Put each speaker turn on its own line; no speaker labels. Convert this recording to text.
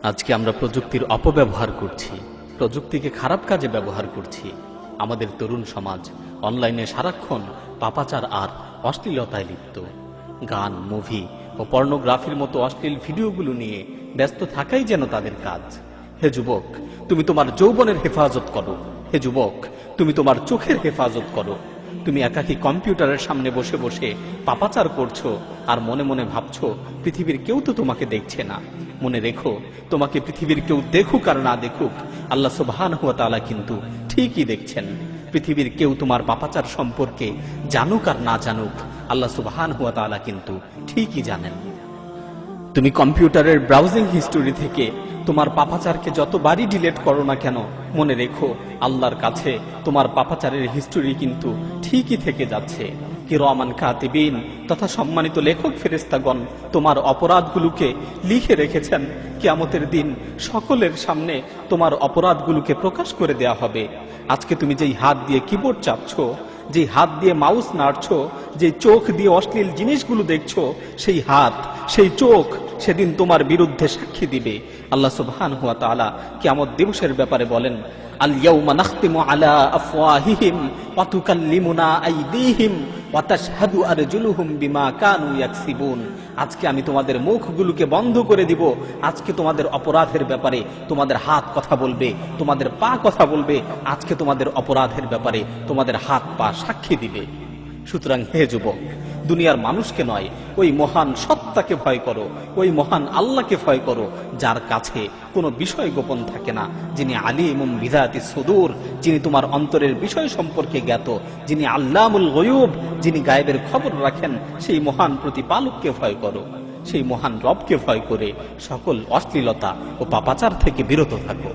আজকে আমরা প্রযুক্তির অপব্যবহার করছি, প্রযুক্তিকে খারাপ কাজে ব্যবহার করছি। আমাদের তরুণ সমাজ অনলাইনে সারাক্ষণ পাপাচার আর অশ্লীলতায় লিপ্ত। গান, মুভি ও পর্নোগ্রাফির মতো অশ্লীল ভিডিওগুলো নিয়ে ব্যস্ত থাকাই যেন তাদের কাজ। হে যুবক, তুমি তোমার যৌবনের হেফাজত করো। হে যুবক, তুমি তোমার চোখের হেফাজত করো। তুমি একাকী কম্পিউটারের সামনে বসে বসে পাপাচার করছো আর মনে মনে ভাবছো পৃথিবীর কেউ তো তোমাকে দেখছে না। মনে রেখো, তোমাকে পৃথিবীর কেউ দেখুক আর না দেখুক, আল্লাহ সুবহানাহু ওয়া তাআলা কিন্তু ঠিকই দেখছেন। পৃথিবীর কেউ তোমার পাপাচার সম্পর্কে জানুক আর না জানুক, আল্লাহ সুবহানাহু ওয়া তাআলা কিন্তু ঠিকই জানেন। তুমি কম্পিউটারের ব্রাউজিং হিস্টোরি থেকে তোমার পাপাচারকে যতবারই ডিলিট করো না কেন, মনে রেখো আল্লাহর কাছে তোমার পাপাচারের হিস্টোরি কিন্তু ঠিকই থেকে যাচ্ছে। কিরামান কাতিবিন তথা সম্মানিত লেখক ফেরেশতাগণ তোমার অপরাধগুলোকে লিখে রেখেছেন। কিয়ামতের দিন সকলের সামনে তোমার অপরাধগুলোকে প্রকাশ করে দেয়া হবে। আজকে তুমি যেই হাত দিয়ে কিবোর্ড চাপছো, যে হাত দিয়ে মাউস নাড়ছো, যে চোখ দিয়ে অশ্লীল জিনিসগুলো দেখছো, সেই হাত, সেই চোখ সেদিন তোমার বিরুদ্ধে সাক্ষী দিবে। আল্লাহ সুবহানাহু ওয়া তাআলা কিয়ামত দিবসের ব্যাপারে বলেন, আল ইয়াউমা নাখতিমু আলা আফওয়াহিহিম ওয়া তুকাল্লিমুনা আইদিহিম ওয়া তাশহাদু আরজুলুহুম বিমা কানু ইয়াকসিবুন। আজকে আমি তোমাদের মুখগুলোকে বন্ধ করে দিব। আজকে তোমাদের অপরাধের ব্যাপারে তোমাদের হাত কথা বলবে, তোমাদের পা কথা বলবে। আজকে তোমাদের অপরাধের ব্যাপারে তোমাদের হাত পা সাক্ষী দিবে। সুতরাং হে যুবক, দুনিয়ার মানুষকে নয়, ওই মহান সত্তাকে ভয় করো, ওই মহান আল্লাহকে ভয় করো, যার কাছে কোনো বিষয় গোপন থাকে না, যিনি আলিমুম বিযাতিস সুদূর, যিনি তোমার অন্তরের বিষয় সম্পর্কে জ্ঞাত, যিনি আল্লামুল গায়ুব, যিনি গায়েবের খবর রাখেন। সেই মহান প্রতিপালককে ভয় করো, সেই মহান রবকে ভয় করে সকল অশ্লীলতা ও পাপাচার থেকে বিরত থাকো।